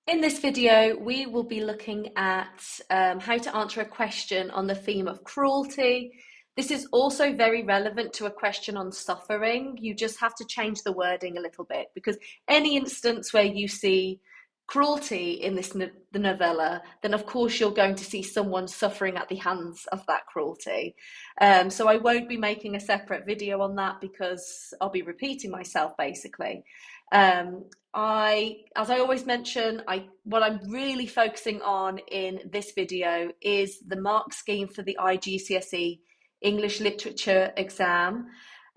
In this video, we will be looking at how to answer a question on the theme of cruelty. This is also very relevant to a question on suffering. You just have to change the wording a little bit because any instance where you see cruelty in the novella, then of course you're going to see someone suffering at the hands of that cruelty. So I won't be making a separate video on that because I'll be repeating myself basically. As I always mention, what I'm really focusing on in this video is the mark scheme for the IGCSE English Literature exam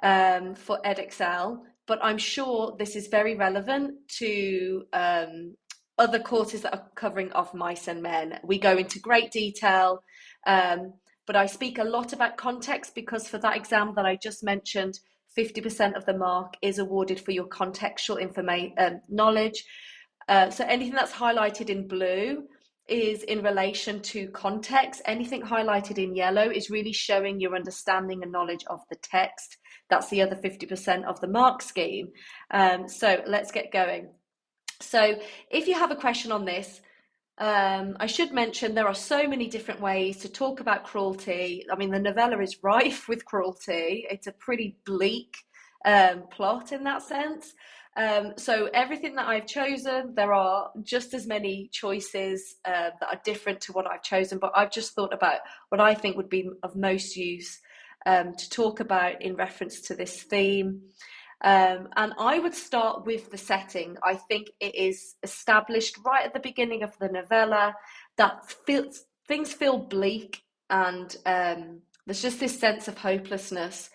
for Edexcel, but I'm sure this is very relevant to other courses that are covering of mice and men. We go into great detail, but I speak a lot about context because for that exam that I just mentioned, 50% of the mark is awarded for your contextual knowledge. So anything that's highlighted in blue is in relation to context. Anything highlighted in yellow is really showing your understanding and knowledge of the text. That's the other 50% of the mark scheme. So let's get going. So if you have a question on this, I should mention there are so many different ways to talk about cruelty. I mean, the novella is rife with cruelty. It's a pretty bleak plot in that sense. So everything that I've chosen, there are just as many choices that are different to what I've chosen, but I've just thought about what I think would be of most use to talk about in reference to this theme. And I would start with the setting. I think it is established right at the beginning of the novella that things feel bleak, and there's just this sense of hopelessness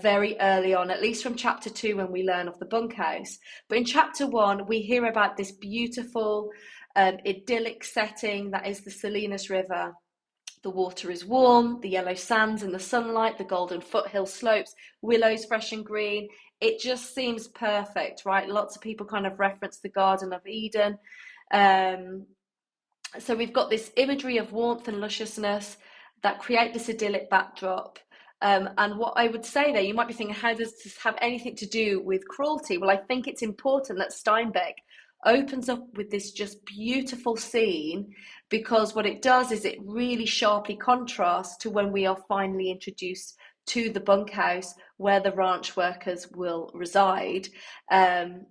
very early on, at least from chapter 2 when we learn of the bunkhouse. But in chapter 1, we hear about this beautiful, idyllic setting that is the Salinas River. The water is warm, the yellow sands in the sunlight, the golden foothill slopes, willows fresh and green. It just seems perfect, right? Lots of people kind of reference the Garden of Eden. So we've got this imagery of warmth and lusciousness that create this idyllic backdrop. And what I would say there, you might be thinking, how does this have anything to do with cruelty? Well, I think it's important that Steinbeck opens up with this just beautiful scene, because what it does is it really sharply contrasts to when we are finally introduced to the bunkhouse where the ranch workers will reside. And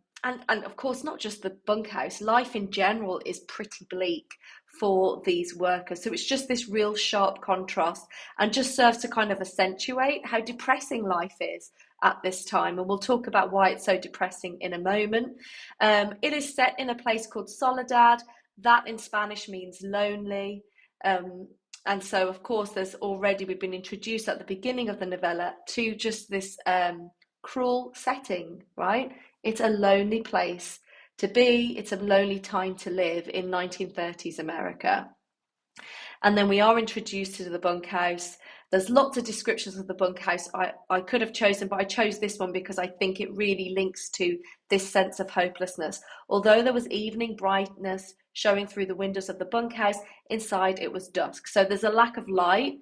of course, not just the bunkhouse, life in general is pretty bleak for these workers. So it's just this real sharp contrast and just serves to kind of accentuate how depressing life is at this time. And we'll talk about why it's so depressing in a moment. It is set in a place called Soledad. That in Spanish means lonely. And so, of course, we've been introduced at the beginning of the novella to just this cruel setting, right? It's a lonely place to be. It's a lonely time to live in 1930s America. And then we are introduced to the bunkhouse. There's lots of descriptions of the bunkhouse I could have chosen, but I chose this one because I think it really links to this sense of hopelessness. Although there was evening brightness showing through the windows of the bunkhouse, inside it was dusk. So there's a lack of light.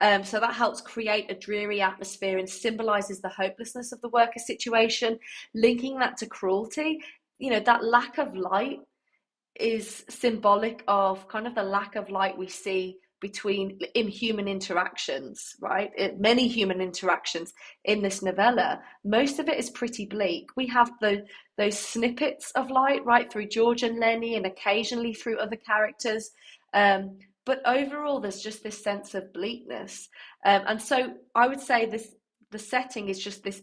So that helps create a dreary atmosphere and symbolises the hopelessness of the worker situation. Linking that to cruelty, that lack of light is symbolic of kind of the lack of light we see in human interactions, right? Many human interactions in this novella. Most of it is pretty bleak. We have those snippets of light right through George and Lenny and occasionally through other characters. But overall, there's just this sense of bleakness. And so I would say the setting is just this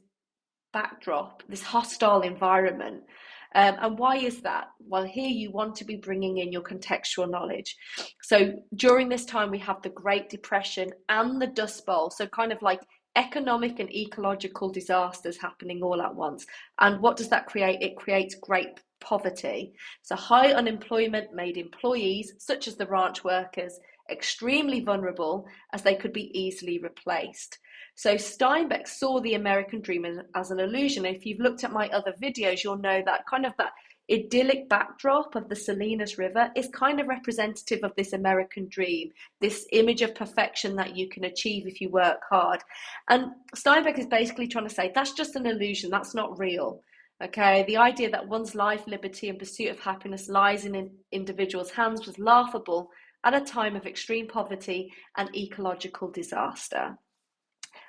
backdrop, this hostile environment. And why is that? Well, here you want to be bringing in your contextual knowledge. So during this time, we have the Great Depression and the Dust Bowl. So kind of like economic and ecological disasters happening all at once. And what does that create? It creates great poverty. So high unemployment made employees, such as the ranch workers, extremely vulnerable as they could be easily replaced. So Steinbeck saw the American dream as an illusion. If you've looked at my other videos, you'll know that kind of that idyllic backdrop of the Salinas River is kind of representative of this American dream, this image of perfection that you can achieve if you work hard. And Steinbeck is basically trying to say that's just an illusion, that's not real. Okay, the idea that one's life, liberty, and pursuit of happiness lies in an individual's hands was laughable at a time of extreme poverty and ecological disaster.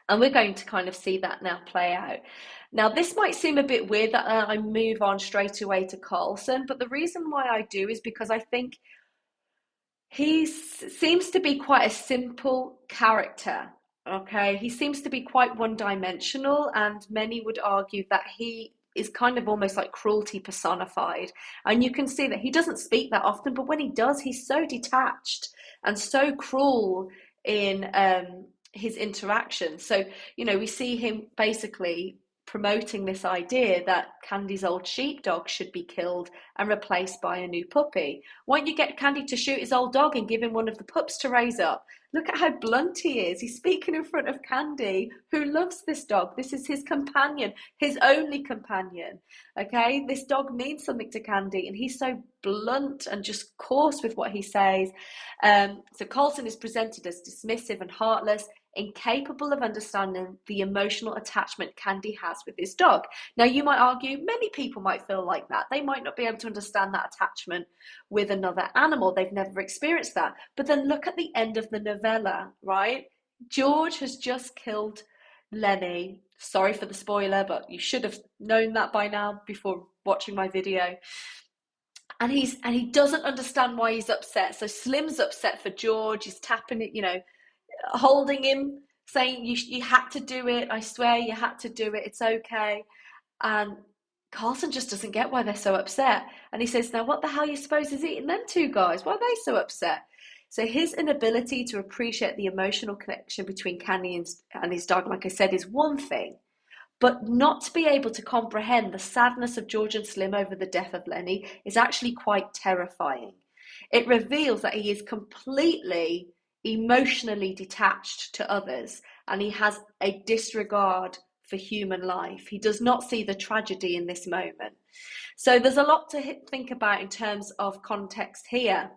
And we're going to kind of see that now play out. Now, this might seem a bit weird that I move on straight away to Carlson, but the reason why I do is because I think he seems to be quite a simple character. Okay, he seems to be quite one-dimensional, and many would argue that he is kind of almost like cruelty personified. And you can see that he doesn't speak that often, but when he does, he's so detached and so cruel in his interaction. So, we see him basically promoting this idea that Candy's old sheepdog should be killed and replaced by a new puppy. Why don't you get Candy to shoot his old dog and give him one of the pups to raise up? Look at how blunt he is. He's speaking in front of Candy, who loves this dog. This is his companion, his only companion. Okay, this dog means something to Candy, and he's so blunt and just coarse with what he says. So Carlson is presented as dismissive and heartless, incapable of understanding the emotional attachment Candy has with his dog. Now, you might argue many people might feel like that. They might not be able to understand that attachment with another animal. They've never experienced that. But then look at the end of the novella, right? George has just killed Lenny. Sorry for the spoiler, but you should have known that by now before watching my video. And he doesn't understand why he's upset. So Slim's upset for George. He's tapping it, holding him, saying, you had to do it. I swear you had to do it. It's okay. And Carlson just doesn't get why they're so upset. And he says, now what the hell you suppose is eating them two guys? Why are they so upset? So his inability to appreciate the emotional connection between Candy and his dog, like I said, is one thing. But not to be able to comprehend the sadness of George and Slim over the death of Lenny is actually quite terrifying. It reveals that he is completely emotionally detached to others, and he has a disregard for human life. He does not see the tragedy in this moment. So there's a lot to think about in terms of context here.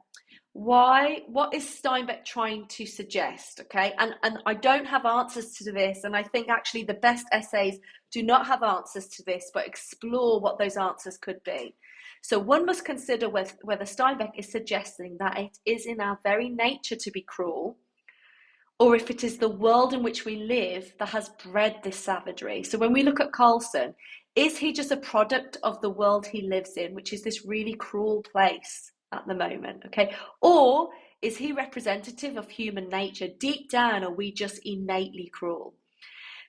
What is Steinbeck trying to suggest? Okay, and I don't have answers to this, and I think actually the best essays do not have answers to this, but explore what those answers could be. So one must consider whether Steinbeck is suggesting that it is in our very nature to be cruel, or if it is the world in which we live that has bred this savagery. So when we look at Carlson, is he just a product of the world he lives in, which is this really cruel place at the moment, okay? Or is he representative of human nature? Deep down, are we just innately cruel?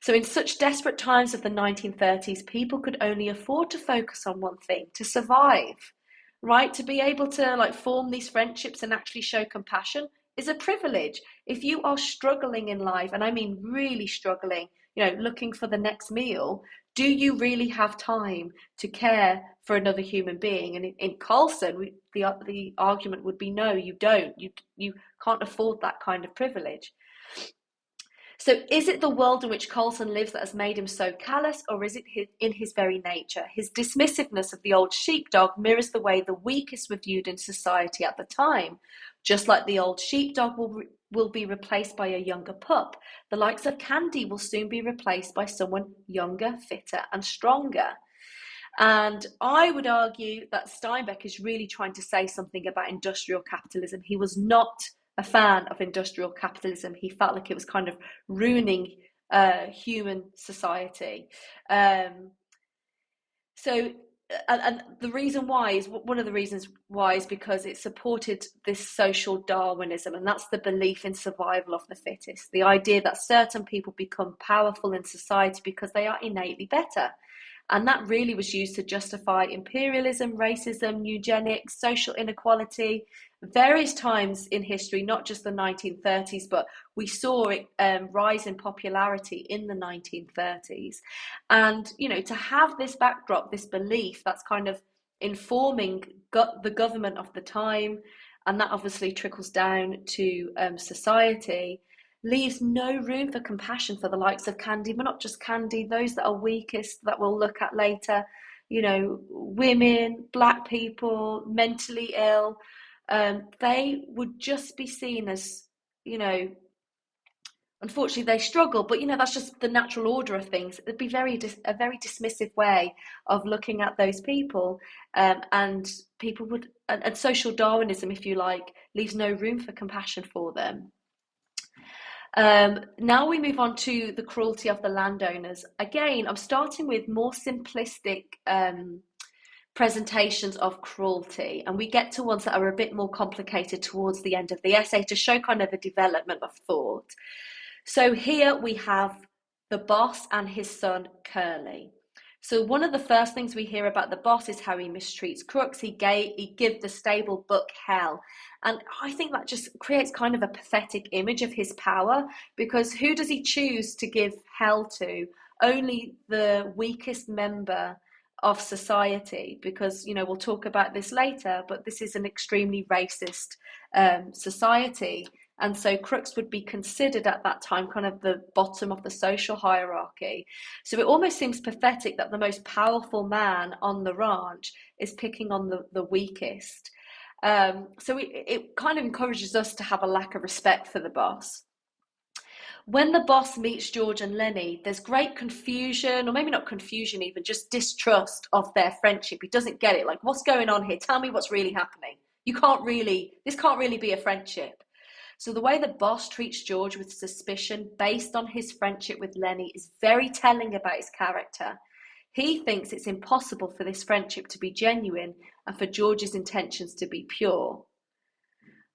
So in such desperate times of the 1930s, people could only afford to focus on one thing, to survive, right? To be able to form these friendships and actually show compassion is a privilege. If you are struggling in life, and I mean really struggling, looking for the next meal, do you really have time to care for another human being? And in Carlson, the argument would be no, you don't. You can't afford that kind of privilege. So is it the world in which Carlson lives that has made him so callous, or is it in his very nature? His dismissiveness of the old sheepdog mirrors the way the weakest were viewed in society at the time. Just like the old sheepdog will be replaced by a younger pup, the likes of Candy will soon be replaced by someone younger, fitter, and stronger. And I would argue that Steinbeck is really trying to say something about industrial capitalism. He was not a fan of industrial capitalism. He felt like it was kind of ruining human society. And the reason why is, one of the reasons why is because it supported this social Darwinism, and that's the belief in survival of the fittest, the idea that certain people become powerful in society because they are innately better. And that really was used to justify imperialism, racism, eugenics, social inequality, various times in history, not just the 1930s, but we saw it rise in popularity in the 1930s. And, to have this backdrop, this belief that's kind of informing the government of the time, and that obviously trickles down to society, leaves no room for compassion for the likes of Candy, but not just Candy, those that are weakest that we'll look at later, women, black people, mentally ill, they would just be seen as, unfortunately they struggle, but that's just the natural order of things. It'd be a very dismissive way of looking at those people, and people would, and social Darwinism, if you like, leaves no room for compassion for them. Now we move on to the cruelty of the landowners. Again, I'm starting with more simplistic presentations of cruelty, and we get to ones that are a bit more complicated towards the end of the essay to show kind of a development of thought. So here we have the boss and his son Curly. So one of the first things we hear about the boss is how he mistreats crooks. He give the stable book hell. And I think that just creates kind of a pathetic image of his power, because who does he choose to give hell to? Only the weakest member of society, because we'll talk about this later, but this is an extremely racist society. And so crooks would be considered at that time kind of the bottom of the social hierarchy. So it almost seems pathetic that the most powerful man on the ranch is picking on the weakest. So it kind of encourages us to have a lack of respect for the boss. When the boss meets George and Lenny, there's great confusion, or maybe not confusion even, just distrust of their friendship. He doesn't get it. Like, what's going on here? Tell me what's really happening. This can't really be a friendship. So the way the boss treats George with suspicion based on his friendship with Lenny is very telling about his character. He thinks it's impossible for this friendship to be genuine and for George's intentions to be pure.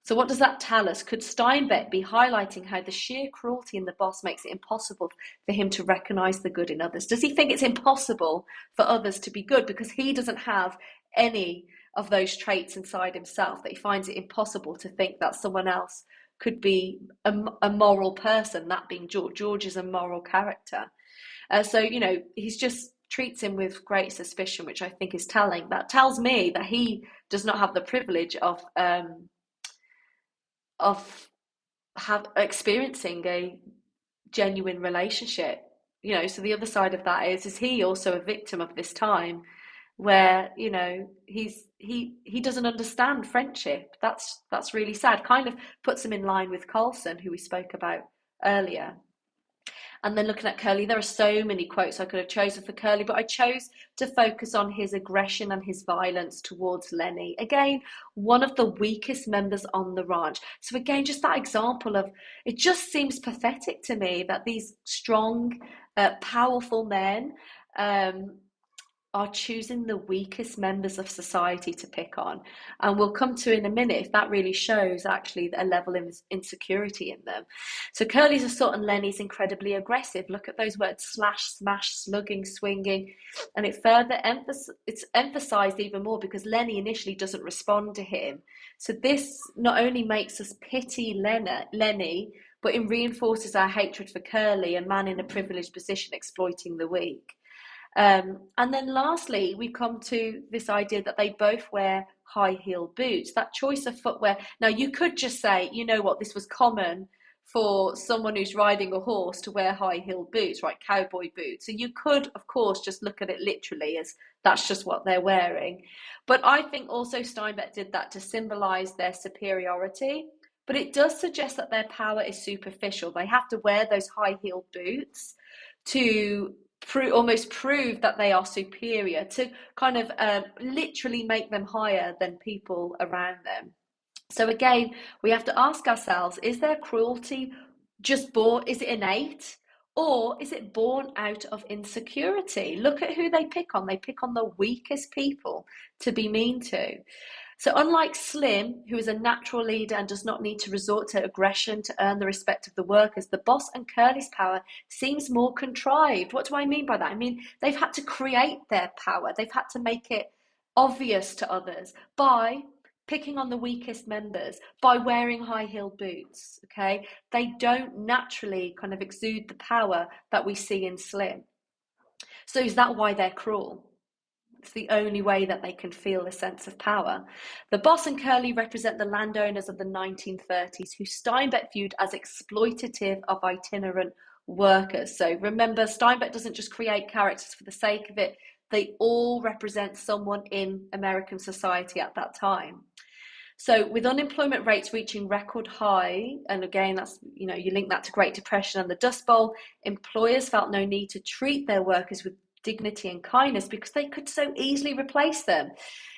So what does that tell us? Could Steinbeck be highlighting how the sheer cruelty in the boss makes it impossible for him to recognise the good in others? Does he think it's impossible for others to be good because he doesn't have any of those traits inside himself, that he finds it impossible to think that someone else could be a moral person, that being George? George is a moral character. So he's just treats him with great suspicion, which I think is telling. That tells me that he does not have the privilege of experiencing a genuine relationship. So the other side of that is he also a victim of this time where he doesn't understand friendship? That's really sad. Kind of puts him in line with Carlson, who we spoke about earlier. And then looking at Curly, there are so many quotes I could have chosen for Curly, but I chose to focus on his aggression and his violence towards Lenny. Again, one of the weakest members on the ranch. So again, just that example of, it just seems pathetic to me that these strong, powerful men are choosing the weakest members of society to pick on. And we'll come to in a minute if that really shows actually a level of insecurity in them. So Curly's assault on Lenny's incredibly aggressive. Look at those words: slash, smash, slugging, swinging. And it's emphasized even more because Lenny initially doesn't respond to him. So this not only makes us pity Lenny, but it reinforces our hatred for Curly, a man in a privileged position exploiting the weak. And then lastly, we come to this idea that they both wear high-heeled boots. That choice of footwear. Now, you could just say, this was common for someone who's riding a horse to wear high-heeled boots, right? Cowboy boots. So you could, of course, just look at it literally as that's just what they're wearing. But I think also Steinbeck did that to symbolize their superiority. But it does suggest that their power is superficial. They have to wear those high-heeled boots to almost prove that they are superior, to kind of literally make them higher than people around them. So again, we have to ask ourselves, is their cruelty just born, is it innate, or is it born out of insecurity? Look at who they pick on. They pick on the weakest people to be mean to. So unlike Slim, who is a natural leader and does not need to resort to aggression to earn the respect of the workers, the boss and Curly's power seems more contrived. What do I mean by that? I mean, they've had to create their power. They've had to make it obvious to others by picking on the weakest members, by wearing high-heeled boots, okay? They don't naturally kind of exude the power that we see in Slim. So is that why they're cruel? It's the only way that they can feel a sense of power. The boss and Curly represent the landowners of the 1930s, who Steinbeck viewed as exploitative of itinerant workers. So remember, Steinbeck doesn't just create characters for the sake of it. They all represent someone in American society at that time. So with unemployment rates reaching record high, and again, that's, you link that to Great Depression and the Dust Bowl, employers felt no need to treat their workers with dignity and kindness because they could so easily replace them.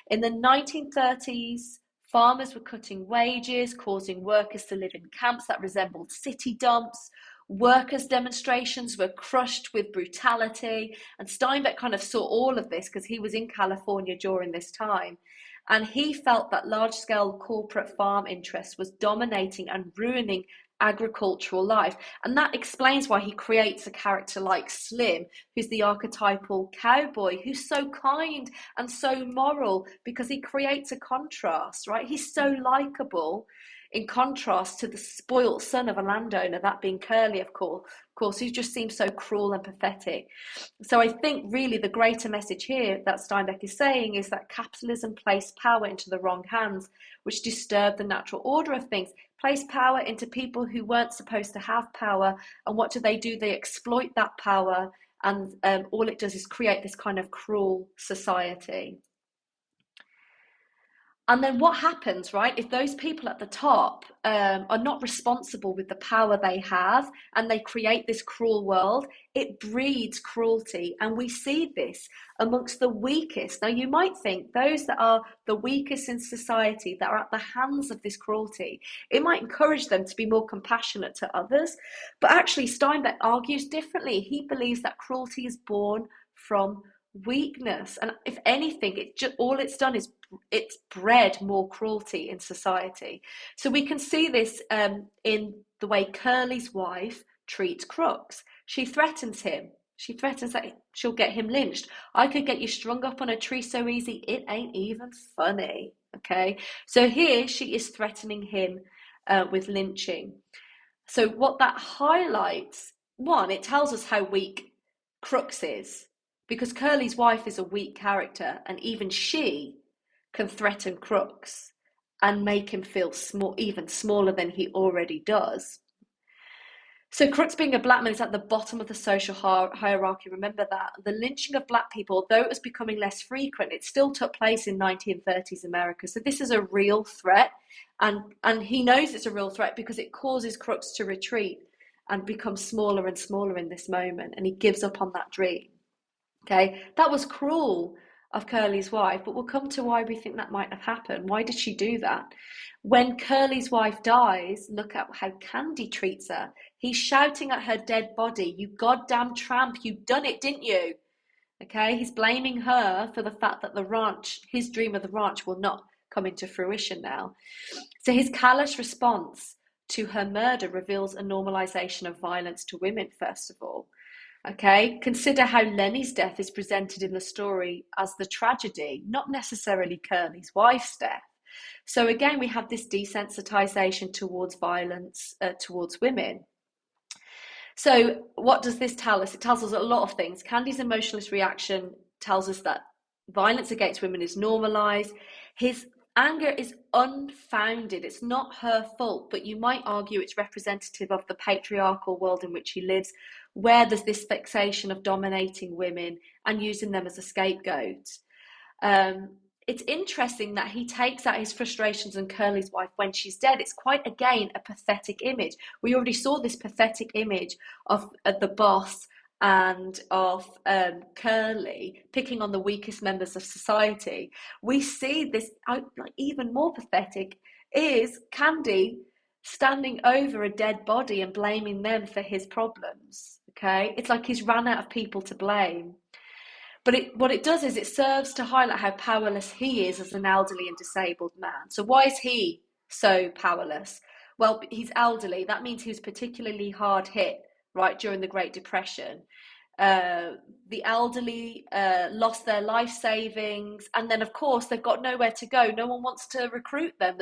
In the 1930s, farmers were cutting wages, causing workers to live in camps that resembled city dumps. Workers' demonstrations were crushed with brutality. And Steinbeck kind of saw all of this because he was in California during this time. And he felt that large-scale corporate farm interest was dominating and ruining agricultural life. And that explains why he creates a character like Slim, who's the archetypal cowboy, who's so kind and so moral, because he creates a contrast, right? He's so likable in contrast to the spoilt son of a landowner, that being Curly, of course, who just seems so cruel and pathetic. So I think really the greater message here that Steinbeck is saying is that capitalism placed power into the wrong hands, which disturbed the natural order of things, placed power into people who weren't supposed to have power. And what do? They exploit that power, and all it does is create this kind of cruel society. And then what happens, right? If those people at the top are not responsible with the power they have and they create this cruel world, it breeds cruelty. And we see this amongst the weakest. Now, you might think those that are the weakest in society, that are at the hands of this cruelty, it might encourage them to be more compassionate to others. But actually, Steinbeck argues differently. He believes that cruelty is born from weakness, and if anything, all it's done is it's bred more cruelty in society. So we can see this in the way Curly's wife treats Crooks. She threatens him. She threatens that she'll get him lynched. I could get you strung up on a tree so easy, it ain't even funny. Okay, so here she is threatening him with lynching. So what that highlights, one, it tells us how weak Crooks is, because Curly's wife is a weak character, and even she can threaten Crooks and make him feel small, even smaller than he already does. So Crooks, being a black man, is at the bottom of the social hierarchy. Remember that. The lynching of black people, though it was becoming less frequent, it still took place in 1930s America. So this is a real threat, and he knows it's a real threat because it causes Crooks to retreat and become smaller and smaller in this moment, and he gives up on that dream. Okay, that was cruel of Curly's wife, but we'll come to why we think that might have happened. Why did she do that? When Curly's wife dies, look at how Candy treats her. He's shouting at her dead body, "You goddamn tramp, you done it, didn't you?" Okay, he's blaming her for the fact that the ranch, his dream of the ranch, will not come into fruition now. So his callous response to her murder reveals a normalization of violence to women, first of all. Okay, consider how Lenny's death is presented in the story as the tragedy, not necessarily Curly's wife's death. So again, we have this desensitization towards violence towards women. So what does this tell us? It tells us a lot of things. Candy's emotionless reaction tells us that violence against women is normalized. His anger is unfounded. It's not her fault, but you might argue it's representative of the patriarchal world in which he lives, where there's this fixation of dominating women and using them as a scapegoat. It's interesting that he takes out his frustrations on Curly's wife when she's dead. It's quite, again, a pathetic image. We already saw this pathetic image of the boss and of Curly picking on the weakest members of society. We see this even more pathetic is Candy standing over a dead body and blaming them for his problems. Okay, it's like he's run out of people to blame. But what it does is it serves to highlight how powerless he is as an elderly and disabled man. So why is he so powerless? Well, he's elderly. That means he was particularly hard hit, right, during the Great Depression. The elderly lost their life savings, and then of course they've got nowhere to go. No one wants to recruit them.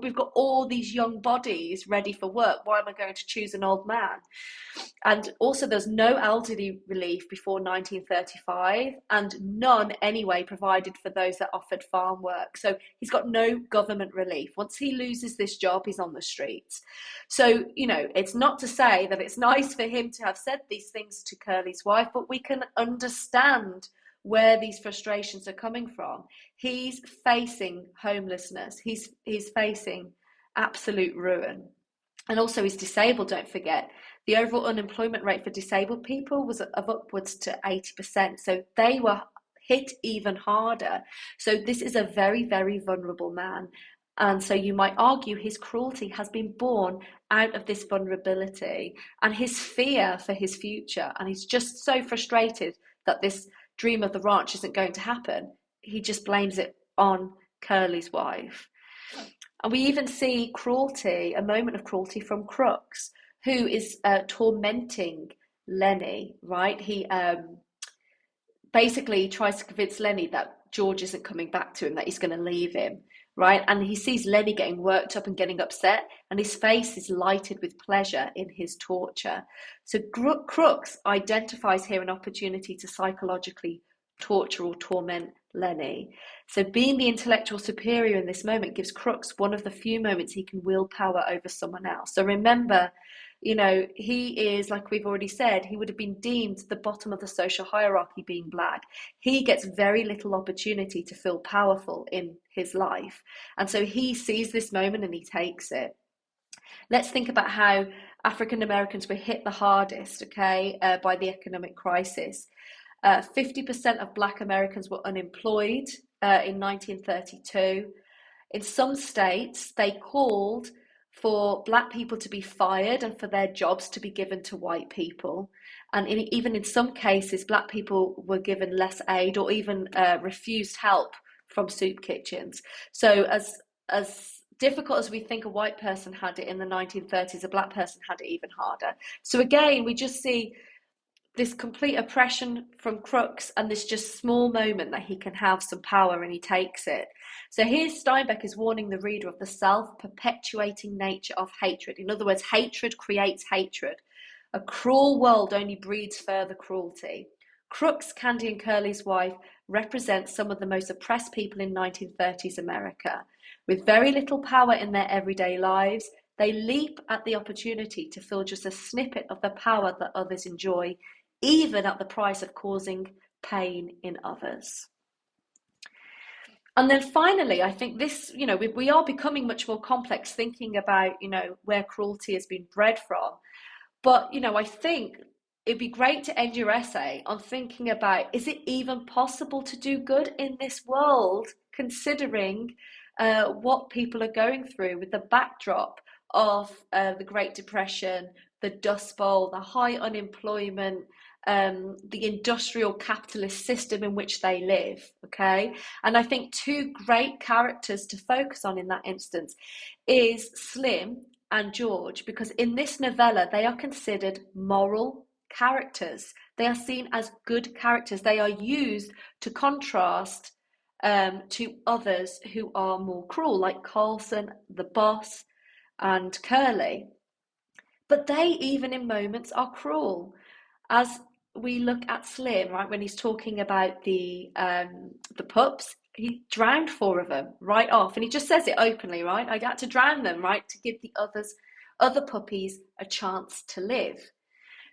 We've got all these young bodies ready for work. Why am I going to choose an old man? And also there's no elderly relief before 1935, and none anyway provided for those that offered farm work. So he's got no government relief. Once he loses this job, he's on the streets. So, it's not to say that it's nice for him to have said these things to Curly's wife, but we can understand where these frustrations are coming from. He's facing homelessness. He's facing absolute ruin. And also he's disabled, don't forget. The overall unemployment rate for disabled people was of upwards to 80%. So they were hit even harder. So this is a very, very vulnerable man. And so you might argue his cruelty has been born out of this vulnerability and his fear for his future. And he's just so frustrated that this dream of the ranch isn't going to happen. He just blames it on Curly's wife. And we even see cruelty, a moment of cruelty from Crooks, who is tormenting Lenny, right? He basically tries to convince Lenny that George isn't coming back to him, that he's going to leave him, right? And he sees Lenny getting worked up and getting upset, and his face is lighted with pleasure in his torture. So Crooks identifies here an opportunity to psychologically torture or torment Lenny. So being the intellectual superior in this moment gives Crooks one of the few moments he can wield power over someone else. So remember, you know, he is, like we've already said, he would have been deemed the bottom of the social hierarchy being black. He gets very little opportunity to feel powerful in his life. And so he sees this moment and he takes it. Let's think about how African Americans were hit the hardest, okay, by the economic crisis. 50% of Black Americans were unemployed in 1932. In some states, they called for Black people to be fired and for their jobs to be given to white people. And even in some cases, Black people were given less aid or even refused help from soup kitchens. So as difficult as we think a white person had it in the 1930s, a Black person had it even harder. So again, we just see this complete oppression from Crooks and this just small moment that he can have some power and he takes it. So here Steinbeck is warning the reader of the self-perpetuating nature of hatred. In other words, hatred creates hatred. A cruel world only breeds further cruelty. Crooks, Candy and Curly's wife represent some of the most oppressed people in 1930s America. With very little power in their everyday lives, they leap at the opportunity to feel just a snippet of the power that others enjoy, even at the price of causing pain in others. And then finally, I think this, you know, we are becoming much more complex thinking about, you know, where cruelty has been bred from. But, you know, I think it'd be great to end your essay on thinking about, is it even possible to do good in this world, considering what people are going through with the backdrop of the Great Depression, the Dust Bowl, the high unemployment, the industrial capitalist system in which they live, okay? And I think two great characters to focus on in that instance is Slim and George, because in this novella, they are considered moral characters. They are seen as good characters. They are used to contrast to others who are more cruel, like Carlson, the boss, and Curly. But they, even in moments, are cruel. As we look at Slim, right, when he's talking about the pups, he drowned 4 of them right off, and he just says it openly, right? I had to drown them, right, to give the other puppies a chance to live.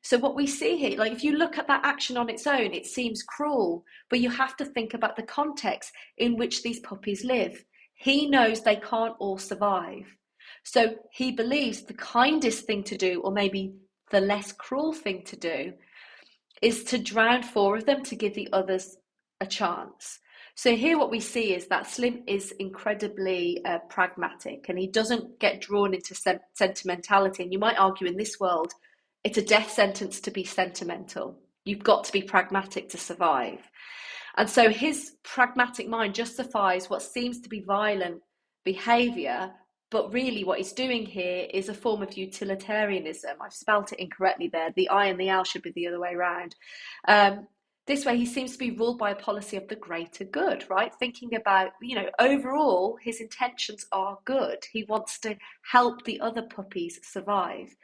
So what we see here, like if you look at that action on its own, it seems cruel, but you have to think about the context in which these puppies live. He knows they can't all survive. So he believes the kindest thing to do, or maybe the less cruel thing to do, is to drown 4 of them to give the others a chance. So here what we see is that Slim is incredibly pragmatic, and he doesn't get drawn into sentimentality. And you might argue in this world, it's a death sentence to be sentimental. You've got to be pragmatic to survive. And so his pragmatic mind justifies what seems to be violent behaviour, but really what he's doing here is a form of utilitarianism. I've spelt it incorrectly there. The I and the L should be the other way around. This way, he seems to be ruled by a policy of the greater good, right? Thinking about, you know, overall, his intentions are good. He wants to help the other puppies survive.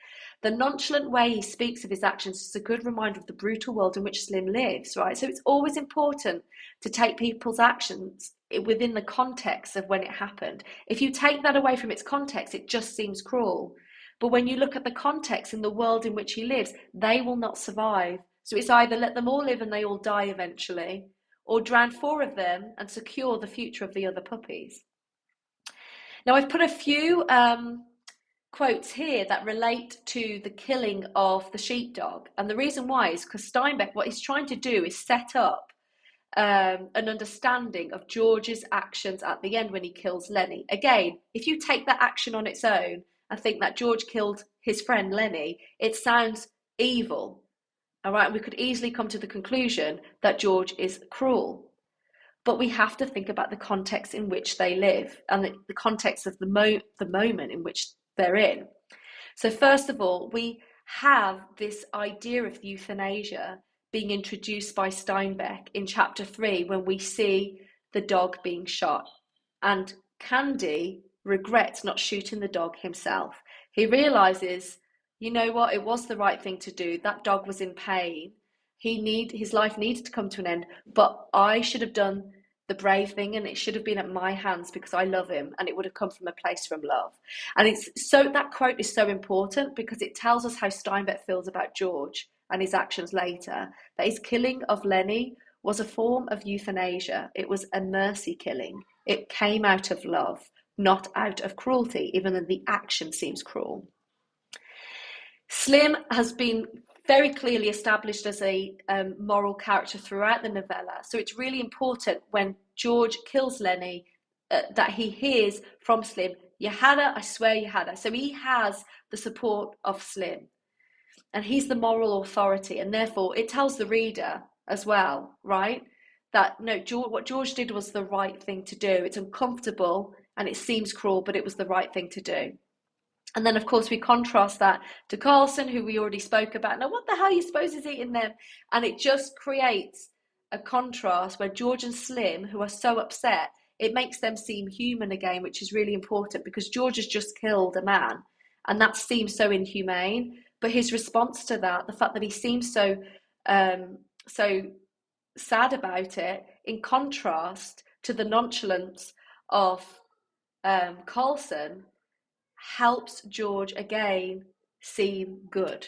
The nonchalant way he speaks of his actions is a good reminder of the brutal world in which Slim lives, right? So it's always important to take people's actions within the context of when it happened. If you take that away from its context, it just seems cruel. But when you look at the context in the world in which he lives, they will not survive. So it's either let them all live and they all die eventually, or drown 4 of them and secure the future of the other puppies. Now, I've put a few quotes here that relate to the killing of the sheepdog. And the reason why is because Steinbeck, what he's trying to do is set up an understanding of George's actions at the end when he kills Lenny. Again, if you take that action on its own and think that George killed his friend Lenny, it sounds evil. All right, and we could easily come to the conclusion that George is cruel. But we have to think about the context in which they live and the context of the moment in which they're in. So first of all, we have this idea of euthanasia being introduced by Steinbeck in chapter 3 when we see the dog being shot. And Candy regrets not shooting the dog himself. He realizes, you know what, it was the right thing to do. That dog was in pain. His life needed to come to an end, but I should have done the brave thing, and it should have been at my hands because I love him, and it would have come from a place from love. And it's so, that quote is so important because it tells us how Steinbeck feels about George and his actions later, that his killing of Lenny was a form of euthanasia. It was a mercy killing. It came out of love, not out of cruelty, even though the action seems cruel. Slim has been very clearly established as a moral character throughout the novella. So it's really important when George kills Lenny that he hears from Slim, you had her, I swear you had her. So he has the support of Slim. And he's the moral authority. And therefore, it tells the reader as well, right? That no, what George did was the right thing to do. It's uncomfortable and it seems cruel, but it was the right thing to do. And then, of course, we contrast that to Carlson, who we already spoke about. Now, what the hell are you supposed to eating them? And it just creates a contrast where George and Slim, who are so upset, it makes them seem human again, which is really important because George has just killed a man. And that seems so inhumane. But his response to that, the fact that he seems so sad about it, in contrast to the nonchalance of Carlson, helps George again seem good.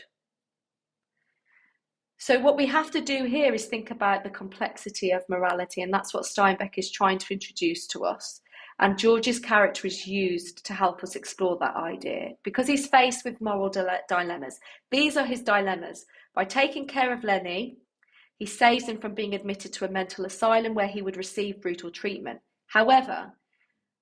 So what we have to do here is think about the complexity of morality, and that's what Steinbeck is trying to introduce to us. And George's character is used to help us explore that idea because he's faced with moral dilemmas. These are his dilemmas. By taking care of Lenny, he saves him from being admitted to a mental asylum where he would receive brutal treatment. However,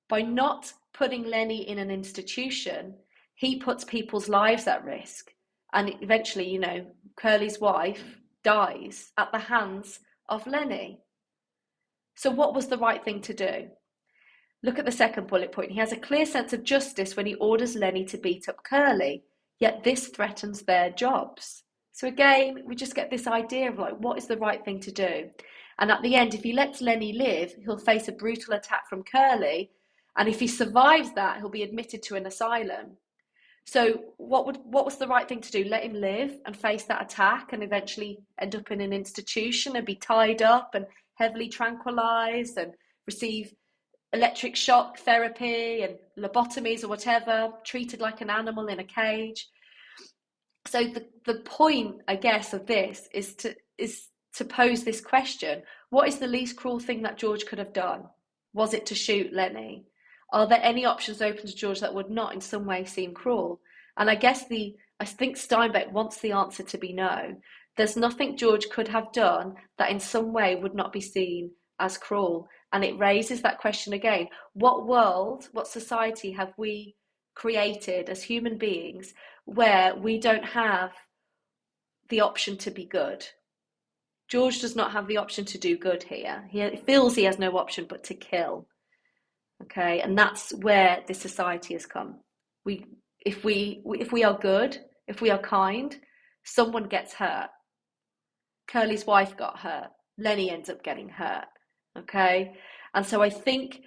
by not putting Lenny in an institution, he puts people's lives at risk. And eventually, you know, Curly's wife dies at the hands of Lenny. So what was the right thing to do? Look at the second bullet point. He has a clear sense of justice when he orders Lenny to beat up Curly, yet this threatens their jobs. So again, we just get this idea of like, what is the right thing to do? And at the end, if he lets Lenny live, he'll face a brutal attack from Curly. And if he survives that, he'll be admitted to an asylum. So what was the right thing to do? Let him live and face that attack and eventually end up in an institution and be tied up and heavily tranquilized and receive electric shock therapy and lobotomies or whatever, treated like an animal in a cage. So the point, I guess, of this is to pose this question: what is the least cruel thing that George could have done? Was it to shoot Lenny? Are there any options open to George that would not in some way seem cruel? And I think Steinbeck wants the answer to be no. There's nothing George could have done that in some way would not be seen as cruel. And it raises that question again. What world, what society have we created as human beings where we don't have the option to be good? George does not have the option to do good here. He feels he has no option but to kill. Okay, and that's where this society has come. If we are good, if we are kind, someone gets hurt. Curly's wife got hurt. Lenny ends up getting hurt. Okay, and so I think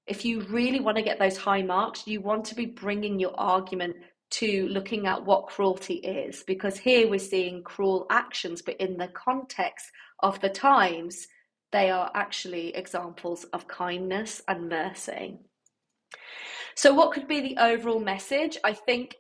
if you really want to get those high marks, you want to be bringing your argument to looking at what cruelty is, because here we're seeing cruel actions, but in the context of the times, they are actually examples of kindness and mercy. So what could be the overall message? I think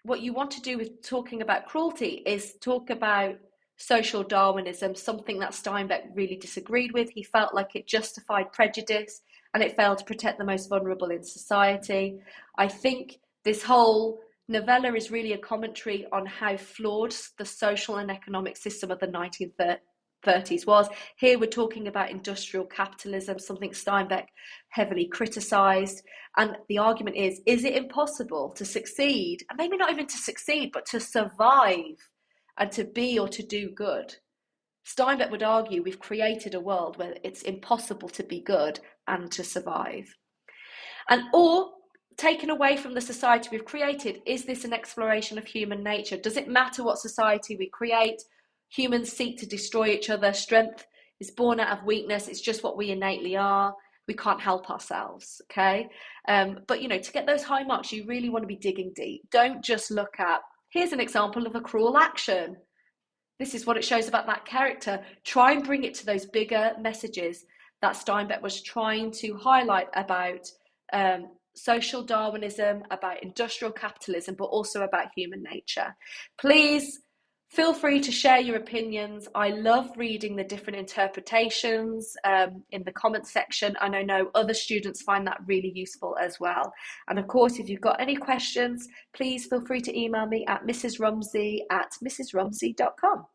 what you want to do with talking about cruelty is talk about social Darwinism, something that Steinbeck really disagreed with. He felt like it justified prejudice and it failed to protect the most vulnerable in society. I think this whole novella is really a commentary on how flawed the social and economic system of the 1930s was. Here we're talking about industrial capitalism, something Steinbeck heavily criticised. And the argument is it impossible to succeed, and maybe not even to succeed, but to survive and to be or to do good? Steinbeck would argue we've created a world where it's impossible to be good and to survive. And or taken away from the society we've created, is this an exploration of human nature? Does it matter what society we create? Humans seek to destroy each other. Strength is born out of weakness. It's just what we innately are. We can't help ourselves, okay? But, you know, to get those high marks, you really want to be digging deep. Don't just look at, here's an example of a cruel action. This is what it shows about that character. Try and bring it to those bigger messages that Steinbeck was trying to highlight about social Darwinism, about industrial capitalism, but also about human nature. Please feel free to share your opinions. I love reading the different interpretations in the comments section, and I know other students find that really useful as well. And of course, if you've got any questions, please feel free to email me at mrsrumsey@mrsrumsey.com.